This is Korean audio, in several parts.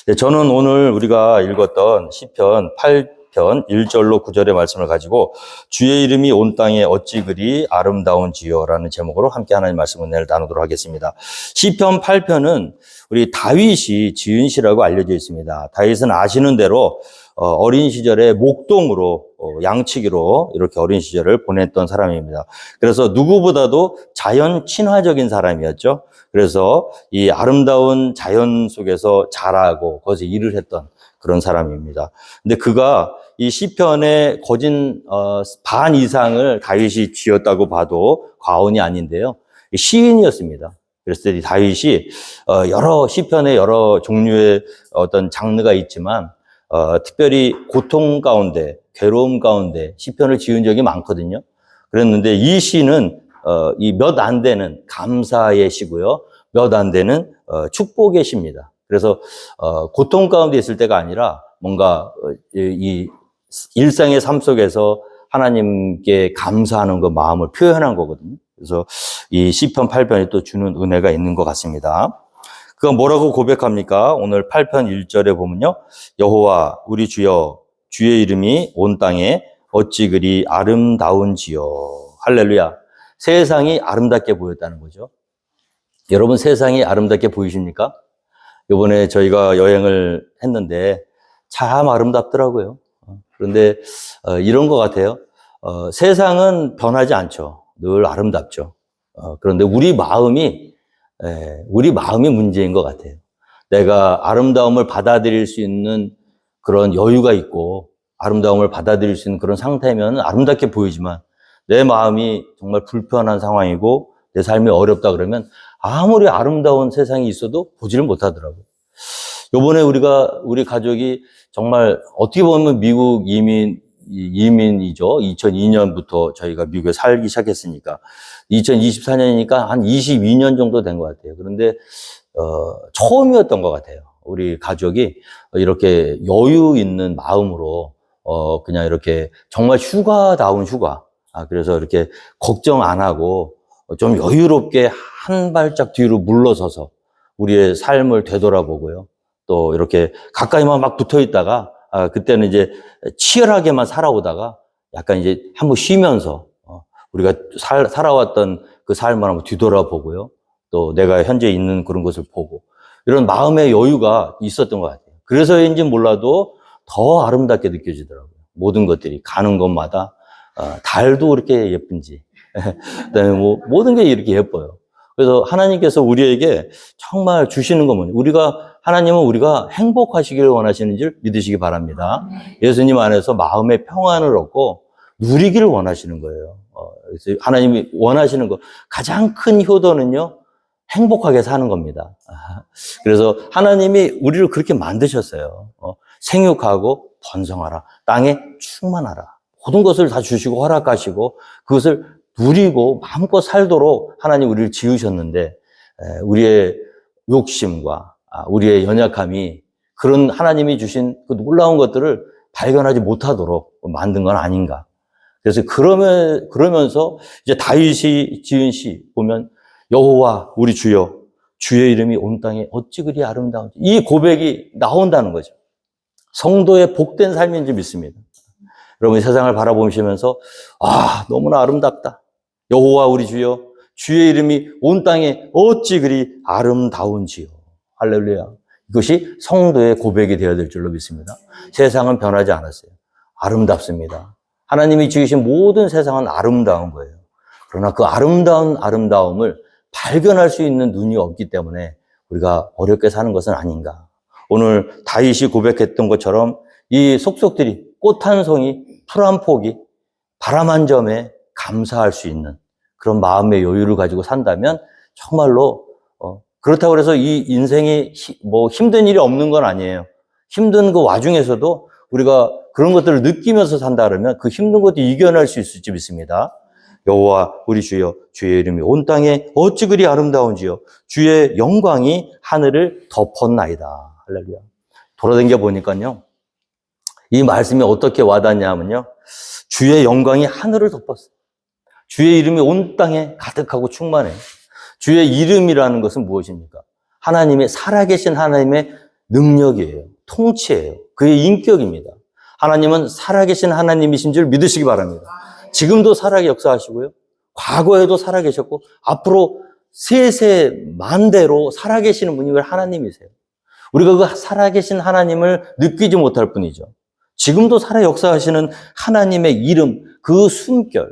네, 저는 오늘 우리가 읽었던 시편 8편 1절로 9절의 말씀을 가지고 주의 이름이 온 땅에 어찌 그리 아름다운지요 라는 제목으로 함께 하나님 말씀을 오늘 나누도록 하겠습니다. 시편 8편은 우리 다윗이 지은 시라고 알려져 있습니다. 다윗은 아시는 대로 어린 시절에 목동으로 양치기로 이렇게 어린 시절을 보냈던 사람입니다. 그래서 누구보다도 자연 친화적인 사람이었죠. 그래서 이 아름다운 자연 속에서 자라고 거기서 일을 했던 그런 사람입니다. 근데 그가 이 시편의 거진 반 이상을 다윗이 지었다고 봐도 과언이 아닌데요. 시인이었습니다. 그래서 이 다윗이 여러 시편의 여러 종류의 어떤 장르가 있지만 특별히 고통 가운데, 괴로움 가운데 시편을 지은 적이 많거든요. 그랬는데 이 시는 이 몇 안 되는 감사의 시고요. 몇 안 되는 축복의 시입니다. 그래서 고통 가운데 있을 때가 아니라 뭔가 이 일상의 삶 속에서 하나님께 감사하는 그 마음을 표현한 거거든요. 그래서 이 시편 8편이 또 주는 은혜가 있는 것 같습니다. 그가 뭐라고 고백합니까? 오늘 8편 1절에 보면요. 여호와 우리 주여 주의 이름이 온 땅에 어찌 그리 아름다운지요. 할렐루야. 세상이 아름답게 보였다는 거죠. 여러분 세상이 아름답게 보이십니까? 이번에 저희가 여행을 했는데 참 아름답더라고요. 그런데 이런 것 같아요. 세상은 변하지 않죠. 늘 아름답죠. 그런데 우리 마음이 문제인 것 같아요. 내가 아름다움을 받아들일 수 있는 그런 여유가 있고 아름다움을 받아들일 수 있는 그런 상태면 아름답게 보이지만 내 마음이 정말 불편한 상황이고 내 삶이 어렵다 그러면 아무리 아름다운 세상이 있어도 보지를 못하더라고요. 요번에 우리 가족이 정말 어떻게 보면 미국 이민이죠. 2002년부터 저희가 미국에 살기 시작했으니까 2024년이니까 한 22년 정도 된 것 같아요. 그런데 처음이었던 것 같아요. 우리 가족이 이렇게 여유 있는 마음으로 그냥 이렇게 정말 휴가다운 휴가. 그래서 이렇게 걱정 안 하고 좀 여유롭게 한 발짝 뒤로 물러서서 우리의 삶을 되돌아보고요. 또 이렇게 가까이만 막 붙어 있다가 그때는 이제 치열하게만 살아오다가 약간 이제 한번 쉬면서 우리가 살아왔던 그 삶을 한번 뒤돌아보고요. 또 내가 현재 있는 그런 것을 보고 이런 마음의 여유가 있었던 것 같아요. 그래서인지 몰라도 더 아름답게 느껴지더라고요. 모든 것들이 가는 곳마다 달도 그렇게 예쁜지 그다음에 뭐 모든 게 이렇게 예뻐요. 그래서 하나님께서 우리에게 정말 주시는 건 뭐냐? 하나님은 우리가 행복하시기를 원하시는 줄 믿으시기 바랍니다. 예수님 안에서 마음의 평안을 얻고 누리기를 원하시는 거예요. 그래서 하나님이 원하시는 거 가장 큰 효도는요, 행복하게 사는 겁니다. 그래서 하나님이 우리를 그렇게 만드셨어요. 생육하고 번성하라. 땅에 충만하라. 모든 것을 다 주시고 허락하시고 그것을 누리고 마음껏 살도록 하나님 우리를 지으셨는데 우리의 욕심과 우리의 연약함이 그런 하나님이 주신 그 놀라운 것들을 발견하지 못하도록 만든 건 아닌가. 그래서 그러면서 이제 다윗이 지은 시 보면 여호와 우리 주여 주의 이름이 온 땅에 어찌 그리 아름다운지 이 고백이 나온다는 거죠. 성도의 복된 삶인 줄 믿습니다. 여러분 세상을 바라보시면서 너무나 아름답다. 여호와 우리 주여 주의 이름이 온 땅에 어찌 그리 아름다운지요. 할렐루야. 이것이 성도의 고백이 되어야 될 줄로 믿습니다. 세상은 변하지 않았어요. 아름답습니다. 하나님이 지으신 모든 세상은 아름다운 거예요. 그러나 그 아름다움을 발견할 수 있는 눈이 없기 때문에 우리가 어렵게 사는 것은 아닌가. 오늘 다윗이 고백했던 것처럼 이 속속들이 꽃 한 송이, 풀 한 포기, 바람 한 점에 감사할 수 있는 그런 마음의 여유를 가지고 산다면 정말로 그렇다고 해서 이 인생이 뭐 힘든 일이 없는 건 아니에요. 힘든 그 와중에서도 우리가 그런 것들을 느끼면서 산다 그러면 그 힘든 것도 이겨낼 수 있을지 믿습니다. 여호와 우리 주여 주의 이름이 온 땅에 어찌 그리 아름다운지요. 주의 영광이 하늘을 덮었나이다. 할렐루야. 돌아다녀 보니까요. 이 말씀이 어떻게 와닿냐 하면요. 주의 영광이 하늘을 덮었어요. 주의 이름이 온 땅에 가득하고 충만해요. 주의 이름이라는 것은 무엇입니까? 하나님의, 살아계신 하나님의 능력이에요. 통치예요. 그의 인격입니다. 하나님은 살아계신 하나님이신 줄 믿으시기 바랍니다. 지금도 살아 역사하시고요. 과거에도 살아계셨고 앞으로 세세만대로 살아계시는 분이 하나님이세요. 우리가 그 살아계신 하나님을 느끼지 못할 뿐이죠. 지금도 살아 역사하시는 하나님의 이름, 그 숨결,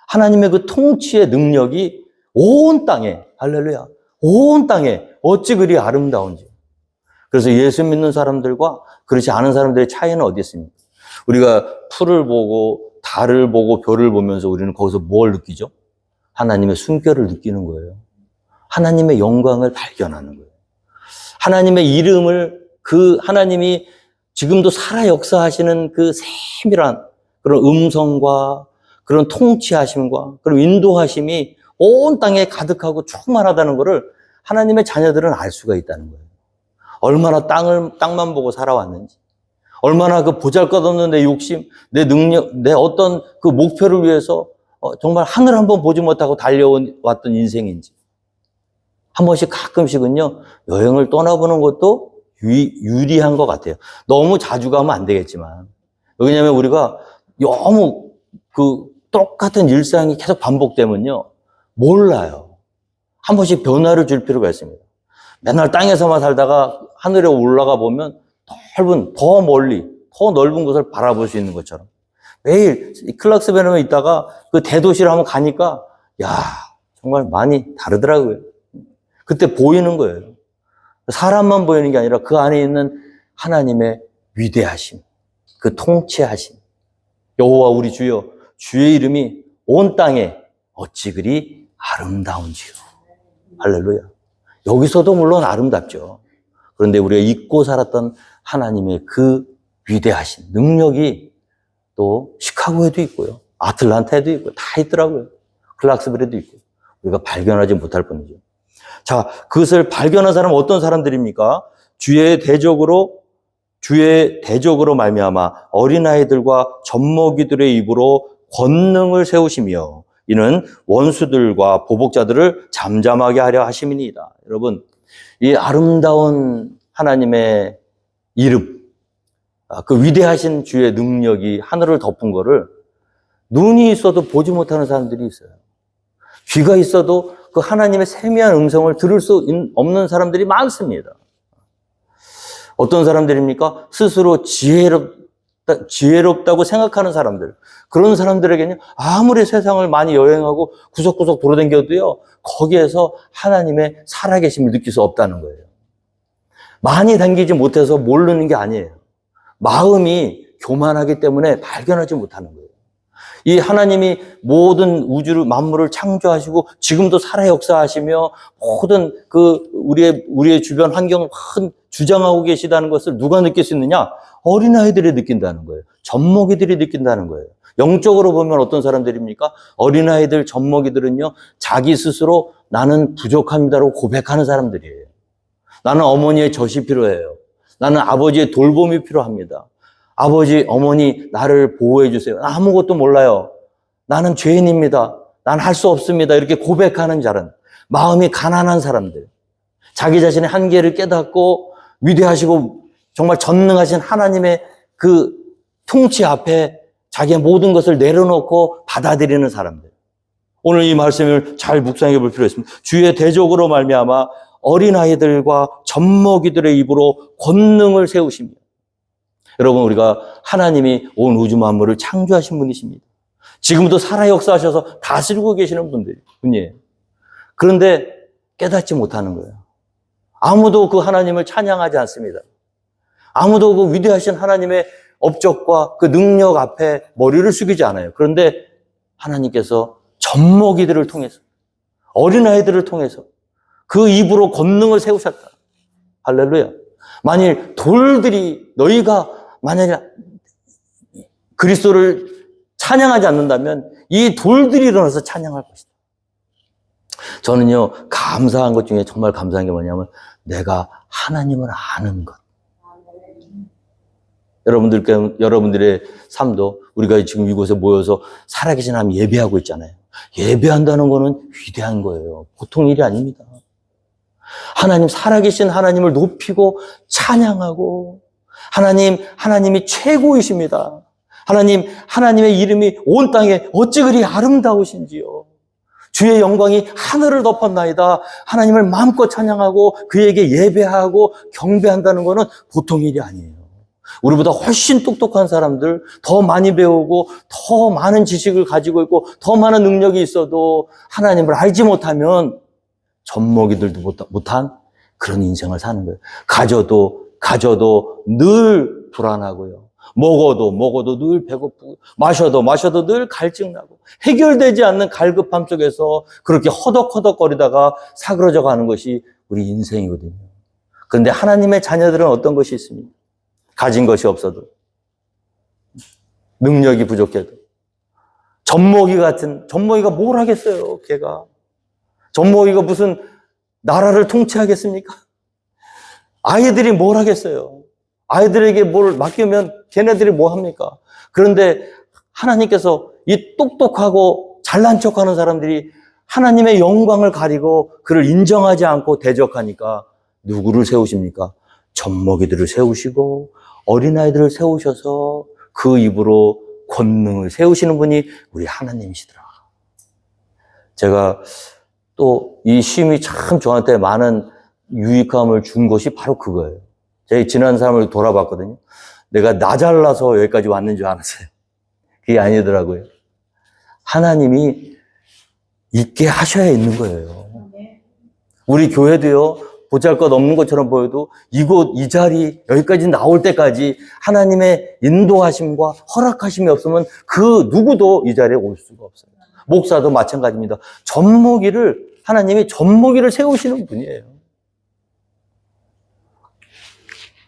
하나님의 그 통치의 능력이 온 땅에, 할렐루야, 온 땅에 어찌 그리 아름다운지. 그래서 예수 믿는 사람들과 그렇지 않은 사람들의 차이는 어디 있습니까? 우리가 풀을 보고 달을 보고 별을 보면서 우리는 거기서 뭘 느끼죠? 하나님의 숨결을 느끼는 거예요. 하나님의 영광을 발견하는 거예요. 하나님의 이름을, 그 하나님이 지금도 살아 역사하시는 그 세밀한 그런 음성과 그런 통치하심과 그런 인도하심이 온 땅에 가득하고 충만하다는 것을 하나님의 자녀들은 알 수가 있다는 거예요. 얼마나 땅만 보고 살아왔는지, 얼마나 그 보잘것없는 내 욕심, 내 능력, 내 어떤 그 목표를 위해서 정말 하늘 한번 보지 못하고 달려왔던 인생인지. 한 번씩 가끔씩은요, 여행을 떠나보는 것도 유리한 것 같아요. 너무 자주 가면 안 되겠지만. 왜냐하면 우리가 너무 그 똑같은 일상이 계속 반복되면요, 몰라요. 한 번씩 변화를 줄 필요가 있습니다. 맨날 땅에서만 살다가 하늘에 올라가 보면 넓은, 더 멀리, 더 넓은 곳을 바라볼 수 있는 것처럼. 매일 클락스베르에 있다가 그 대도시를 한번 가니까, 야, 정말 많이 다르더라고요. 그때 보이는 거예요. 사람만 보이는 게 아니라 그 안에 있는 하나님의 위대하심, 그 통치하심. 여호와 우리 주여, 주의 이름이 온 땅에 어찌 그리 아름다운지요. 할렐루야. 여기서도 물론 아름답죠. 그런데 우리가 잊고 살았던 하나님의 그 위대하신 능력이 또 시카고에도 있고요. 아틀란타에도 있고 다 있더라고요. 클락스빌에도 있고. 우리가 발견하지 못할 뿐이죠. 자, 그것을 발견한 사람은 어떤 사람들입니까? 주의 대적으로 말미암아 어린아이들과 젖먹이들의 입으로 권능을 세우시며 이는 원수들과 보복자들을 잠잠하게 하려 하심이니이다. 여러분, 이 아름다운 하나님의 이름, 그 위대하신 주의 능력이 하늘을 덮은 거를 눈이 있어도 보지 못하는 사람들이 있어요. 귀가 있어도 그 하나님의 세미한 음성을 들을 수 없는 사람들이 많습니다. 어떤 사람들입니까? 스스로 지혜롭다고 생각하는 사람들. 그런 사람들에게는 아무리 세상을 많이 여행하고 구석구석 돌아다녀도요, 거기에서 하나님의 살아계심을 느낄 수 없다는 거예요. 많이 다니지 못해서 모르는 게 아니에요. 마음이 교만하기 때문에 발견하지 못하는 거예요. 이 하나님이 모든 우주를, 만물을 창조하시고 지금도 살아 역사하시며 모든 그 우리의 주변 환경을 주장하고 계시다는 것을 누가 느낄 수 있느냐? 어린아이들이 느낀다는 거예요. 젖먹이들이 느낀다는 거예요. 영적으로 보면 어떤 사람들입니까? 어린아이들, 젖먹이들은요, 자기 스스로 나는 부족합니다라고 고백하는 사람들이에요. 나는 어머니의 젖이 필요해요. 나는 아버지의 돌봄이 필요합니다. 아버지, 어머니, 나를 보호해 주세요. 나 아무것도 몰라요. 나는 죄인입니다. 난 할 수 없습니다. 이렇게 고백하는 자는 마음이 가난한 사람들. 자기 자신의 한계를 깨닫고 위대하시고 정말 전능하신 하나님의 그 통치 앞에 자기의 모든 것을 내려놓고 받아들이는 사람들. 오늘 이 말씀을 잘 묵상해 볼 필요가 있습니다. 주의 대적으로 말미암아 어린아이들과 젖먹이들의 입으로 권능을 세우십니다. 여러분, 우리가 하나님이 온 우주 만물을 창조하신 분이십니다. 지금도 살아 역사하셔서 다스리고 계시는 분이에요. 그런데 깨닫지 못하는 거예요. 아무도 그 하나님을 찬양하지 않습니다. 아무도 그 위대하신 하나님의 업적과 그 능력 앞에 머리를 숙이지 않아요. 그런데 하나님께서 젖먹이들을 통해서, 어린아이들을 통해서 그 입으로 권능을 세우셨다. 할렐루야. 만일 돌들이, 너희가 만약에 그리스도를 찬양하지 않는다면 이 돌들이 일어나서 찬양할 것이다. 저는요, 감사한 것 중에 정말 감사한 게 뭐냐면 내가 하나님을 아는 것. 여러분들의 삶도 우리가 지금 이곳에 모여서 살아계신 하나님 예배하고 있잖아요. 예배한다는 거는 위대한 거예요. 보통 일이 아닙니다. 하나님, 살아계신 하나님을 높이고 찬양하고, 하나님이 최고이십니다. 하나님의 이름이 온 땅에 어찌 그리 아름다우신지요. 주의 영광이 하늘을 덮었나이다. 하나님을 마음껏 찬양하고 그에게 예배하고 경배한다는 것은 보통 일이 아니에요. 우리보다 훨씬 똑똑한 사람들, 더 많이 배우고 더 많은 지식을 가지고 있고 더 많은 능력이 있어도 하나님을 알지 못하면 젖먹이들도 못한 그런 인생을 사는 거예요. 가져도 늘 불안하고요. 먹어도 늘 배고프고, 마셔도 늘 갈증나고, 해결되지 않는 갈급함 속에서 그렇게 허덕허덕거리다가 사그러져 가는 것이 우리 인생이거든요. 그런데 하나님의 자녀들은 어떤 것이 있습니까? 가진 것이 없어도, 능력이 부족해도, 젖먹이가 뭘 하겠어요, 걔가. 젖먹이가 무슨 나라를 통치하겠습니까? 아이들이 뭘 하겠어요? 아이들에게 뭘 맡기면 걔네들이 뭐 합니까? 그런데 하나님께서 이 똑똑하고 잘난 척하는 사람들이 하나님의 영광을 가리고 그를 인정하지 않고 대적하니까 누구를 세우십니까? 젖먹이들을 세우시고 어린아이들을 세우셔서 그 입으로 권능을 세우시는 분이 우리 하나님이시더라. 제가 또 이 쉼이 참 저한테 많은 유익함을 준 것이 바로 그거예요. 제가 지난 삶을 돌아봤거든요. 내가 나 잘나서 여기까지 왔는 줄 알았어요. 그게 아니더라고요. 하나님이 있게 하셔야 있는 거예요. 우리 교회도요, 보잘것없는 것처럼 보여도 이 자리, 여기까지 나올 때까지 하나님의 인도하심과 허락하심이 없으면 그 누구도 이 자리에 올 수가 없어요. 목사도 마찬가지입니다. 하나님이 젖먹이를 세우시는 분이에요.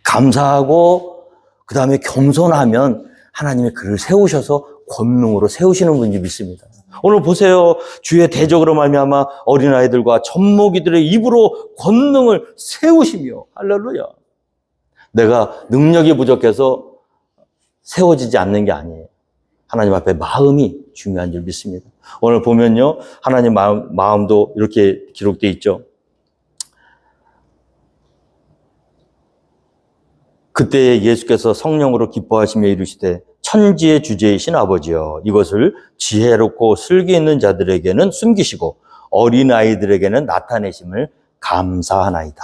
감사하고 그 다음에 겸손하면 하나님이 그를 세우셔서 권능으로 세우시는 분인지 믿습니다. 오늘 보세요. 주의 대적으로 말미암아 어린아이들과 젖먹이들의 입으로 권능을 세우시며, 할렐루야. 내가 능력이 부족해서 세워지지 않는 게 아니에요. 하나님 앞에 마음이 중요한 줄 믿습니다. 오늘 보면요, 하나님 마음도 이렇게 기록되어 있죠. 그때 예수께서 성령으로 기뻐하시며 이르시되 천지의 주제이신 아버지여, 이것을 지혜롭고 슬기 있는 자들에게는 숨기시고 어린아이들에게는 나타내심을 감사하나이다.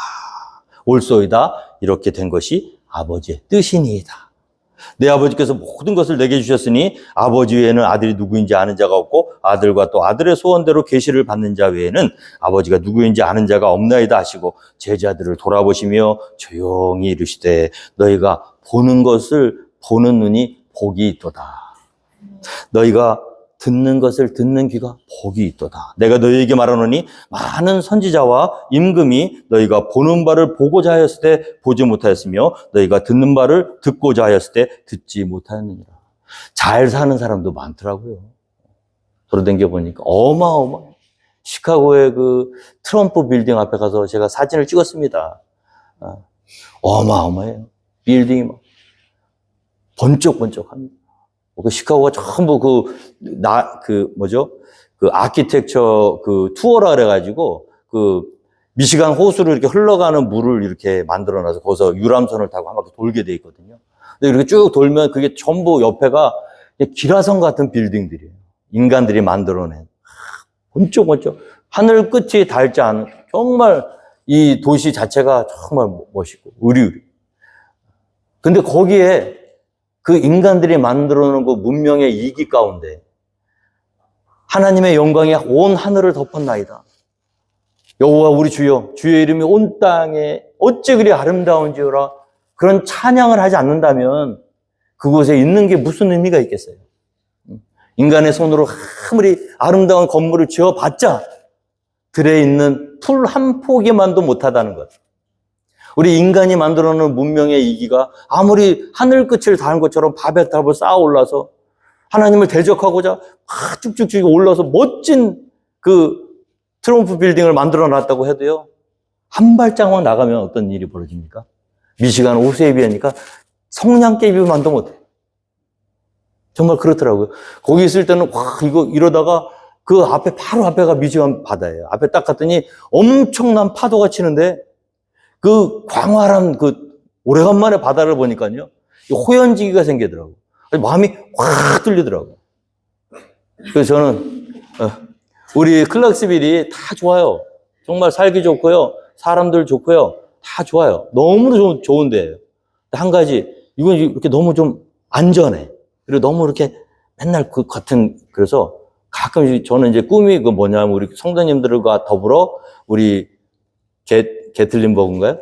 옳소이다. 이렇게 된 것이 아버지의 뜻이니이다. 내 아버지께서 모든 것을 내게 주셨으니 아버지 외에는 아들이 누구인지 아는 자가 없고 아들과 또 아들의 소원대로 계시를 받는 자 외에는 아버지가 누구인지 아는 자가 없나이다 하시고 제자들을 돌아보시며 조용히 이르시되 너희가 보는 것을 보는 눈이 복이 있도다. 너희가 듣는 것을 듣는 귀가 복이 있도다. 내가 너희에게 말하노니 많은 선지자와 임금이 너희가 보는 바를 보고자 하였을 때 보지 못하였으며 너희가 듣는 바를 듣고자 하였을 때 듣지 못하였느니라. 잘 사는 사람도 많더라고요. 돌아다녀 보니까 어마어마해요. 시카고의 그 트럼프 빌딩 앞에 가서 제가 사진을 찍었습니다. 어마어마해요. 빌딩이 막 번쩍번쩍합니다. 그 시카고가 전부 아키텍처 투어라 그래가지고 미시간 호수로 이렇게 흘러가는 물을 이렇게 만들어놔서 거기서 유람선을 타고 한 바퀴 돌게 돼 있거든요. 근데 이렇게 쭉 돌면 그게 전부 옆에가 기라성 같은 빌딩들이에요. 인간들이 만들어낸. 번쩍번쩍. 하늘 끝이 닿지 않은, 정말 이 도시 자체가 정말 멋있고, 의리의리. 근데 거기에 그 인간들이 만들어 놓은 그 문명의 이기 가운데 하나님의 영광이 온 하늘을 덮었나이다. 여호와 우리 주여, 주의 이름이 온 땅에 어찌 그리 아름다운지어라. 그런 찬양을 하지 않는다면 그곳에 있는 게 무슨 의미가 있겠어요? 인간의 손으로 아무리 아름다운 건물을 지어봤자 들에 있는 풀 한 포기만도 못하다는 것. 우리 인간이 만들어놓은 문명의 이기가 아무리 하늘 끝을 닿은 것처럼 바벨탑을 쌓아 올라서 하나님을 대적하고자 막 쭉쭉쭉 올라서 멋진 그 트럼프 빌딩을 만들어 놨다고 해도요, 한 발짝만 나가면 어떤 일이 벌어집니까? 미시간 호수에 비하니까 성냥개비만도 못해. 정말 그렇더라고요. 거기 있을 때는 이러다가 그 앞에, 바로 앞에가 미지ған 바다예요. 앞에 딱 갔더니 엄청난 파도가 치는데 그 광활한 그 오래간만에 바다를 보니까요. 호연지기가 생기더라고요. 마음이 확 뚫리더라고요. 그래서 저는, 우리 클락스빌이 다 좋아요. 정말 살기 좋고요. 사람들 좋고요. 다 좋아요. 너무 좋은 데예요. 한 가지, 이건 이렇게 너무 좀 안전해. 그리고 너무 이렇게 맨날 그 같은, 그래서 가끔 저는 이제 꿈이 그 뭐냐면 우리 성도님들과 더불어 우리 게틀린버그인가요?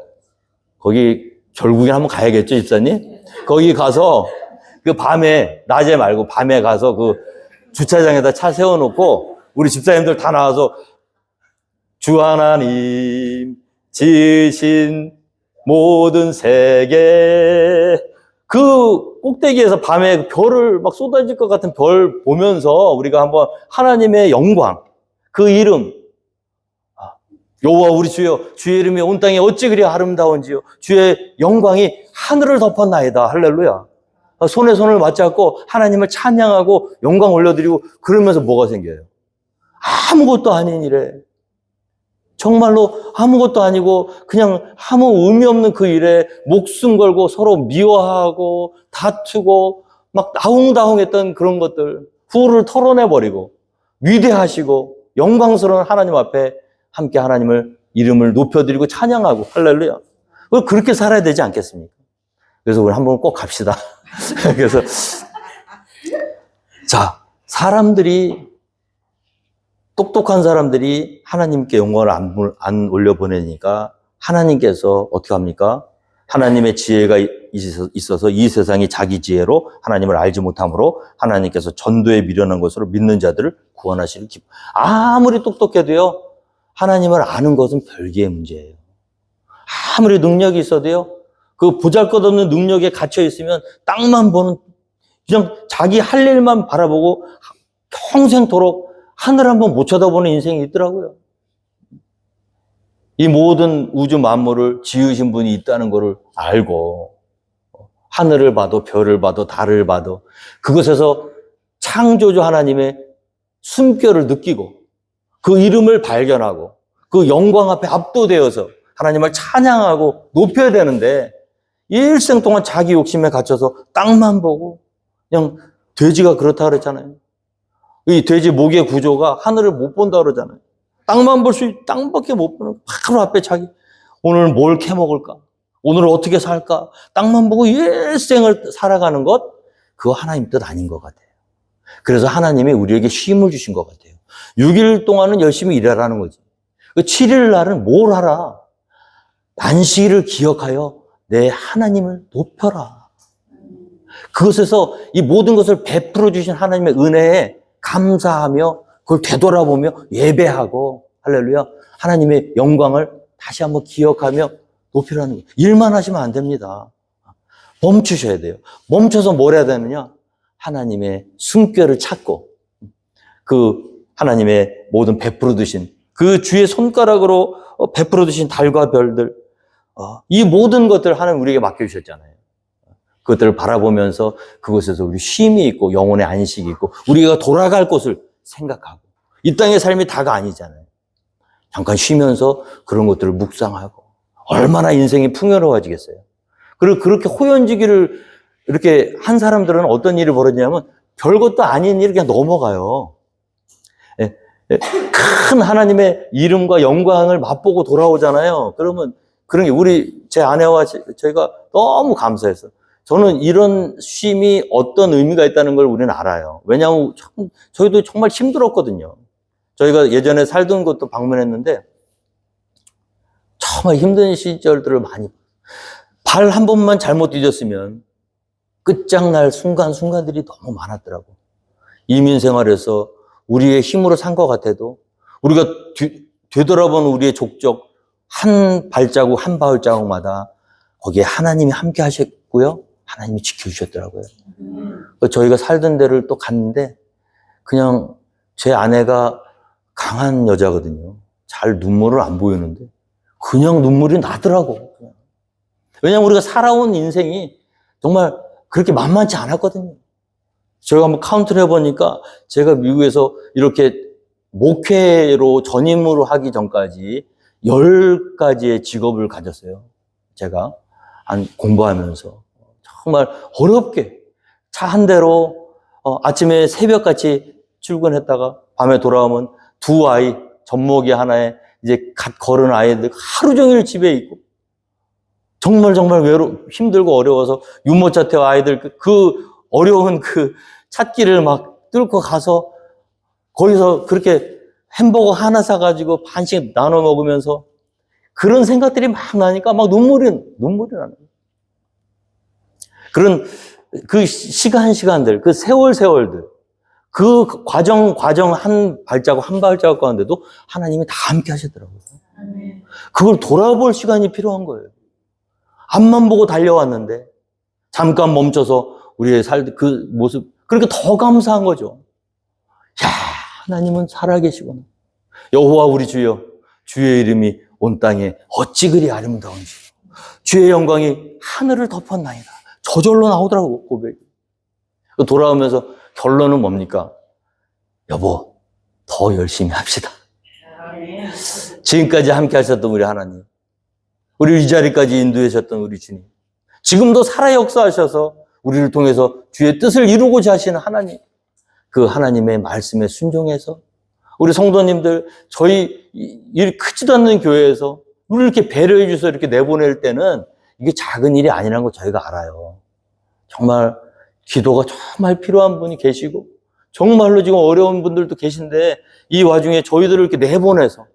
거기 결국에 한번 가야겠죠, 집사님? 거기 가서 그 밤에, 낮에 말고 밤에 가서 그 주차장에다 차 세워놓고 우리 집사님들 다 나와서 주 하나님 지으신 모든 세계, 그 꼭대기에서 밤에 별을 막 쏟아질 것 같은 별 보면서 우리가 한번 하나님의 영광, 그 이름, 여호와 우리 주여, 주의 이름이 온 땅에 어찌 그리 아름다운지요, 주의 영광이 하늘을 덮었나이다. 할렐루야. 손에 손을 맞잡고 하나님을 찬양하고 영광 올려드리고, 그러면서 뭐가 생겨요? 아무것도 아닌 일에, 정말로 아무것도 아니고 그냥 아무 의미 없는 그 일에 목숨 걸고 서로 미워하고 다투고 막 다홍다홍했던 그런 것들 후를 털어내버리고 위대하시고 영광스러운 하나님 앞에 함께 하나님을 이름을 높여드리고 찬양하고, 할렐루야. 그렇게 살아야 되지 않겠습니까? 그래서 우리 한번 꼭 갑시다. 그래서 자, 사람들이, 똑똑한 사람들이 하나님께 영광을 안 올려보내니까 하나님께서 어떻게 합니까? 하나님의 지혜가 있어서 이 세상이 자기 지혜로 하나님을 알지 못함으로 하나님께서 전도에 미련한 것으로 믿는 자들을 구원하시는 기쁨. 아무리 똑똑해도요, 하나님을 아는 것은 별개의 문제예요. 아무리 능력이 있어도요, 그 보잘것없는 능력에 갇혀 있으면 땅만 보는, 그냥 자기 할 일만 바라보고 평생토록 하늘 한번 못 쳐다보는 인생이 있더라고요. 이 모든 우주 만물을 지으신 분이 있다는 것을 알고 하늘을 봐도 별을 봐도 달을 봐도 그것에서 창조주 하나님의 숨결을 느끼고 그 이름을 발견하고 그 영광 앞에 압도되어서 하나님을 찬양하고 높여야 되는데, 일생 동안 자기 욕심에 갇혀서 땅만 보고, 그냥 돼지가 그렇다 그랬잖아요. 이 돼지 목의 구조가 하늘을 못 본다 그러잖아요. 땅만 볼 수, 땅밖에 못 보는, 바로 앞에 자기, 오늘 뭘 캐먹을까? 오늘 어떻게 살까? 땅만 보고 일생을 살아가는 것, 그거 하나님 뜻 아닌 것 같아요. 그래서 하나님이 우리에게 쉼을 주신 것 같아요. 6일 동안은 열심히 일하라는 거지. 7일 날은 뭘 하라? 안식일을 기억하여 내 하나님을 높여라. 그것에서 이 모든 것을 베풀어 주신 하나님의 은혜에 감사하며 그걸 되돌아보며 예배하고, 할렐루야, 하나님의 영광을 다시 한번 기억하며 높이라는 거예요. 일만 하시면 안 됩니다. 멈추셔야 돼요. 멈춰서 뭘 해야 되느냐? 하나님의 숨결을 찾고 그 하나님의 모든 베풀어 두신 그 주의 손가락으로 베풀어 두신 달과 별들, 이 모든 것들을 하나님 우리에게 맡겨주셨잖아요. 그것들을 바라보면서 그곳에서 우리 쉼이 있고 영혼의 안식이 있고 우리가 돌아갈 곳을 생각하고, 이 땅의 삶이 다가 아니잖아요. 잠깐 쉬면서 그런 것들을 묵상하고 얼마나 인생이 풍요로워지겠어요. 그리고 그렇게 호연지기를 이렇게 한 사람들은 어떤 일이 벌어지냐면 별것도 아닌 일이 그냥 넘어가요. 큰 하나님의 이름과 영광을 맛보고 돌아오잖아요. 그러면 그런 게 제 아내와 저희가 너무 감사해서, 저는 이런 쉼이 어떤 의미가 있다는 걸 우리는 알아요. 왜냐하면 저희도 정말 힘들었거든요. 저희가 예전에 살던 곳도 방문했는데 정말 힘든 시절들을 많이, 발 한 번만 잘못 뒤졌으면 끝장날 순간순간들이 너무 많았더라고. 이민 생활에서 우리의 힘으로 산 것 같아도 우리가 되돌아본 우리의 족적 한 발자국 한 발자국마다 거기에 하나님이 함께 하셨고요, 하나님이 지켜주셨더라고요. 저희가 살던 데를 또 갔는데 그냥 제 아내가 강한 여자거든요. 잘 눈물을 안 보이는데 그냥 눈물이 나더라고. 왜냐하면 우리가 살아온 인생이 정말 그렇게 만만치 않았거든요. 제가 한번 카운트를 해보니까 제가 미국에서 이렇게 목회로 전임으로 하기 전까지 10가지의 직업을 가졌어요. 제가 공부하면서 정말 어렵게 차 한 대로 아침에 새벽같이 출근했다가 밤에 돌아오면 두 아이, 젖먹이 하나에 이제 갓 거른 아이들 하루 종일 집에 있고 정말 힘들고 어려워서 유모차 태워 아이들 그 어려운 그 찻길을 막 뚫고 가서 거기서 그렇게 햄버거 하나 사가지고 반씩 나눠 먹으면서 그런 생각들이 막 나니까 막 눈물이 나는 거예요. 그런 그 시간들, 그 세월들, 그 과정 한 발자국 가운데도 하나님이 다 함께 하시더라고요. 그걸 돌아볼 시간이 필요한 거예요. 앞만 보고 달려왔는데 잠깐 멈춰서 우리의 그 모습, 그러니까 더 감사한 거죠. 야, 하나님은 살아계시구나. 여호와 우리 주여, 주의 이름이 온 땅에 어찌 그리 아름다운지, 주의 영광이 하늘을 덮었나이다. 저절로 나오더라고, 고백이. 돌아오면서 결론은 뭡니까? 여보, 더 열심히 합시다. 지금까지 함께 하셨던 우리 하나님, 우리 이 자리까지 인도하셨던 우리 주님, 지금도 살아 역사하셔서 우리를 통해서 주의 뜻을 이루고자 하시는 하나님, 그 하나님의 말씀에 순종해서 우리 성도님들, 저희 일 크지도 않는 교회에서 우리를 이렇게 배려해 주셔서 이렇게 내보낼 때는 이게 작은 일이 아니라는 거 저희가 알아요. 정말 기도가 정말 필요한 분이 계시고 정말로 지금 어려운 분들도 계신데 이 와중에 저희들을 이렇게 내보내서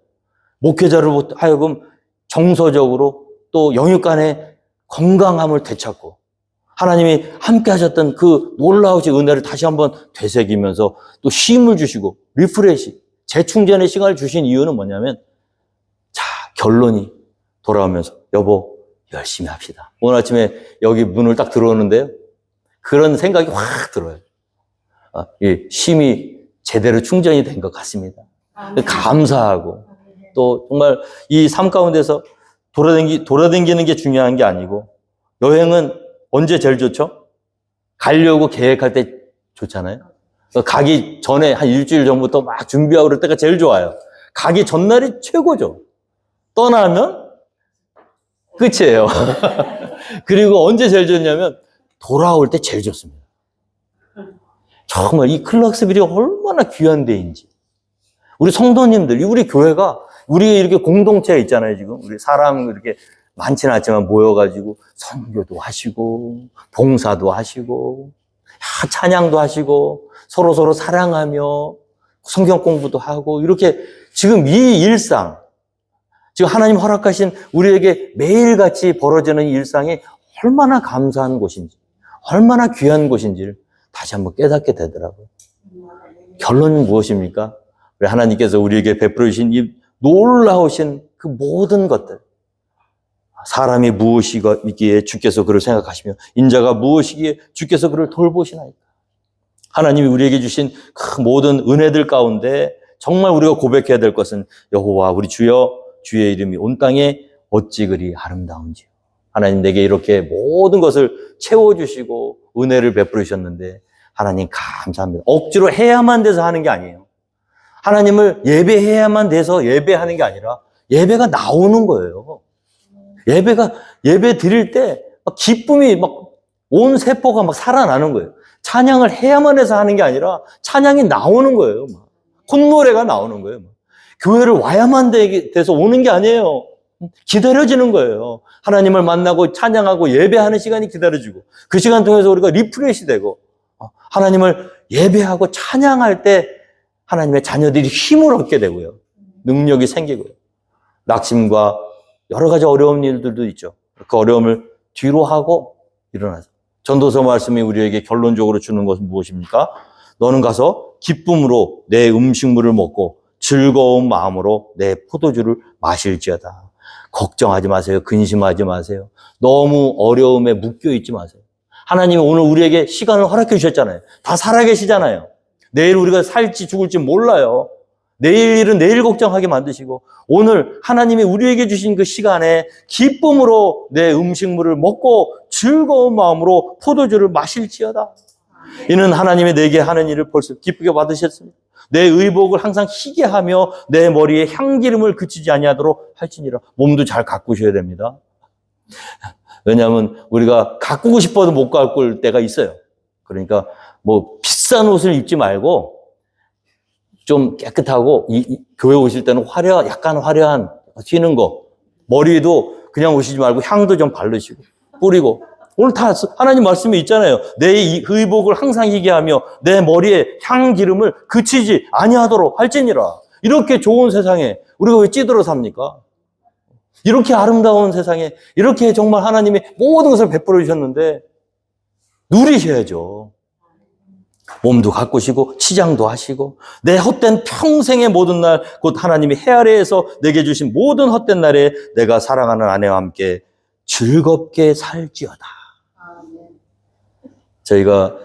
목회자를 하여금 정서적으로 또 영육간의 건강함을 되찾고 하나님이 함께 하셨던 그 놀라우신 은혜를 다시 한번 되새기면서 또 힘을 주시고 리프레시, 재충전의 시간을 주신 이유는 뭐냐면 자, 결론이 돌아오면서 여보, 열심히 합시다. 오늘 아침에 여기 문을 딱 들어오는데요. 그런 생각이 확 들어요. 이 힘이 제대로 충전이 된 것 같습니다. 감사하고 또 정말 이 삶 가운데서 돌아다니는 게 중요한 게 아니고 여행은 언제 제일 좋죠? 가려고 계획할 때 좋잖아요. 가기 전에 한 일주일 전부터 막 준비하고 그럴 때가 제일 좋아요. 가기 전날이 최고죠. 떠나면 끝이에요. 그리고 언제 제일 좋냐면 돌아올 때 제일 좋습니다. 정말 이 클락스빌이 얼마나 귀한 데인지. 우리 성도님들, 우리 교회가 우리 이렇게 공동체 있잖아요, 지금. 우리 사람 이렇게 많지는 않지만 모여가지고 선교도 하시고, 봉사도 하시고, 찬양도 하시고, 서로 사랑하며, 성경 공부도 하고, 이렇게 지금 이 일상, 지금 하나님 허락하신 우리에게 매일같이 벌어지는 일상이 얼마나 감사한 곳인지, 얼마나 귀한 곳인지를 다시 한번 깨닫게 되더라고요. 결론은 무엇입니까? 우리 하나님께서 우리에게 베풀어 주신 이 놀라우신 그 모든 것들, 사람이 무엇이기에 주께서 그를 생각하시며 인자가 무엇이기에 주께서 그를 돌보시나이까. 하나님이 우리에게 주신 그 모든 은혜들 가운데 정말 우리가 고백해야 될 것은 여호와 우리 주여, 주의 이름이 온 땅에 어찌 그리 아름다운지요. 하나님 내게 이렇게 모든 것을 채워주시고 은혜를 베풀으셨는데 하나님 감사합니다. 억지로 해야만 돼서 하는 게 아니에요. 하나님을 예배해야만 돼서 예배하는 게 아니라 예배가 나오는 거예요. 예배 드릴 때 막 기쁨이 막 온 세포가 막 살아나는 거예요. 찬양을 해야만 해서 하는 게 아니라 찬양이 나오는 거예요. 막 콧노래가 나오는 거예요. 막. 교회를 와야만 돼서 오는 게 아니에요. 기다려지는 거예요. 하나님을 만나고 찬양하고 예배하는 시간이 기다려지고 그 시간 통해서 우리가 리프레시 되고 하나님을 예배하고 찬양할 때 하나님의 자녀들이 힘을 얻게 되고요. 능력이 생기고요. 낙심과 여러 가지 어려운 일들도 있죠. 그 어려움을 뒤로 하고 일어나서. 전도서 말씀이 우리에게 결론적으로 주는 것은 무엇입니까? 너는 가서 기쁨으로 내 음식물을 먹고 즐거운 마음으로 내 포도주를 마실지어다. 걱정하지 마세요. 근심하지 마세요. 너무 어려움에 묶여 있지 마세요. 하나님이 오늘 우리에게 시간을 허락해 주셨잖아요. 다 살아계시잖아요. 내일 우리가 살지 죽을지 몰라요. 내일 일은 내일 걱정하게 만드시고 오늘 하나님이 우리에게 주신 그 시간에 기쁨으로 내 음식물을 먹고 즐거운 마음으로 포도주를 마실지어다. 이는 하나님이 내게 하는 일을 벌써 기쁘게 받으셨습니다. 내 의복을 항상 희게 하며 내 머리에 향기름을 그치지 아니하도록 할지니라. 몸도 잘 가꾸셔야 됩니다. 왜냐하면 우리가 가꾸고 싶어도 못 가꿀 때가 있어요. 그러니까 뭐 비싼 옷을 입지 말고 좀 깨끗하고 교회 오실 때는 약간 화려한 튀는 거, 머리에도 그냥 오시지 말고 향도 좀 바르시고 뿌리고. 오늘 다 하나님 말씀이 있잖아요. 내 의복을 항상 희게 하며 내 머리에 향기름을 그치지 아니하도록 할지니라. 이렇게 좋은 세상에 우리가 왜 찌들어 삽니까? 이렇게 아름다운 세상에 이렇게 정말 하나님이 모든 것을 베풀어 주셨는데 누리셔야죠. 몸도 가꾸시고 치장도 하시고 내 헛된 평생의 모든 날 곧 하나님이 해 아래에서 내게 주신 모든 헛된 날에 내가 사랑하는 아내와 함께 즐겁게 살지어다. 저희가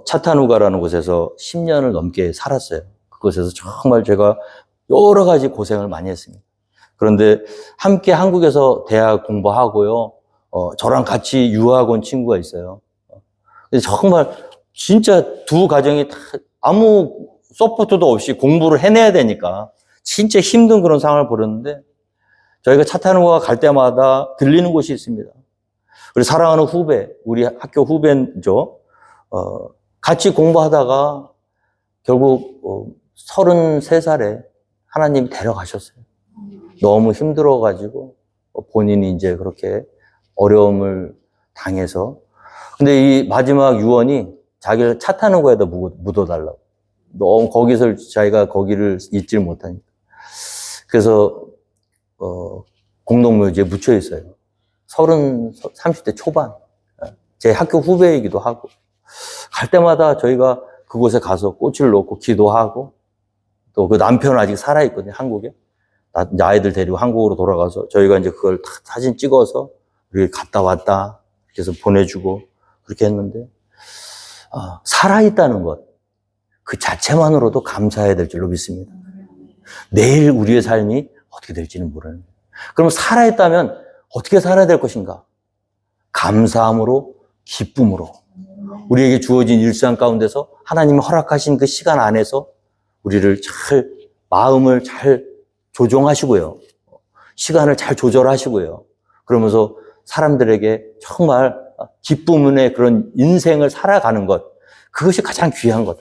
차타누가라는 곳에서 10년을 넘게 살았어요. 그곳에서 정말 제가 여러 가지 고생을 많이 했습니다. 그런데 함께 한국에서 대학 공부하고요. 저랑 같이 유학 온 친구가 있어요. 정말 진짜 두 가정이 다 아무 서포트도 없이 공부를 해내야 되니까 진짜 힘든 그런 상황을 벌였는데 저희가 차 타는 거 갈 때마다 들리는 곳이 있습니다. 우리 사랑하는 후배, 우리 학교 후배죠. 같이 공부하다가 결국 33살에 하나님이 데려가셨어요. 너무 힘들어가지고 본인이 이제 그렇게 어려움을 당해서 근데 이 마지막 유언이 자기를 차 타는 거에다 묻어달라고. 너무 거기서 자기가 거기를 잊질 못하니까. 그래서 공동묘지에 묻혀 있어요. 30대 초반. 제 학교 후배이기도 하고. 갈 때마다 저희가 그곳에 가서 꽃을 놓고 기도하고 또 그 남편은 아직 살아있거든요, 한국에. 이제 아이들 데리고 한국으로 돌아가서 저희가 이제 그걸 다 사진 찍어서 우리 갔다 왔다. 그래서 보내주고 그렇게 했는데, 살아있다는 것. 그 자체만으로도 감사해야 될 줄로 믿습니다. 내일 우리의 삶이 어떻게 될지는 모르는 거예요. 그럼 살아있다면 어떻게 살아야 될 것인가? 감사함으로, 기쁨으로. 우리에게 주어진 일상 가운데서 하나님이 허락하신 그 시간 안에서 우리를 마음을 잘 조정하시고요. 시간을 잘 조절하시고요. 그러면서 사람들에게 정말 기쁨의 그런 인생을 살아가는 것. 그것이 가장 귀한 거다.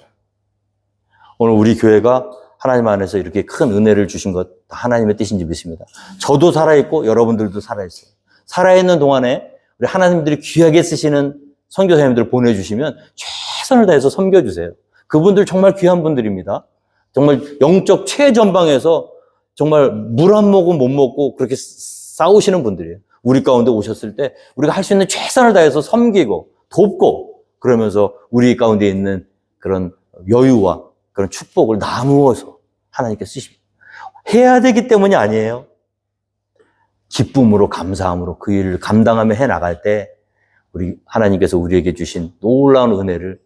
오늘 우리 교회가 하나님 안에서 이렇게 큰 은혜를 주신 것 다 하나님의 뜻인지 믿습니다. 저도 살아있고 여러분들도 살아있어요. 살아있는 동안에 우리 하나님들이 귀하게 쓰시는 선교사님들 보내주시면 최선을 다해서 섬겨주세요. 그분들 정말 귀한 분들입니다. 정말 영적 최전방에서 정말 물 한 모금 못 먹고 그렇게 싸우시는 분들이에요. 우리 가운데 오셨을 때 우리가 할 수 있는 최선을 다해서 섬기고 돕고 그러면서 우리 가운데 있는 그런 여유와 그런 축복을 나누어서 하나님께 쓰십니다. 해야 되기 때문이 아니에요. 기쁨으로 감사함으로 그 일을 감당하며 해나갈 때 우리 하나님께서 우리에게 주신 놀라운 은혜를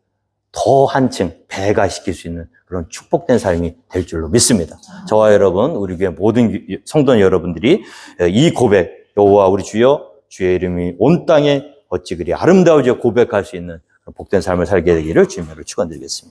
더 한층 배가시킬 수 있는 그런 축복된 삶이 될 줄로 믿습니다. 저와 여러분, 우리 교회 모든 성도 여러분들이 이 고백, 여호와 우리 주여, 주의 이름이 온 땅에 어찌 그리 아름다우지 고백할 수 있는 복된 삶을 살게 되기를 주님으로 축원드리겠습니다.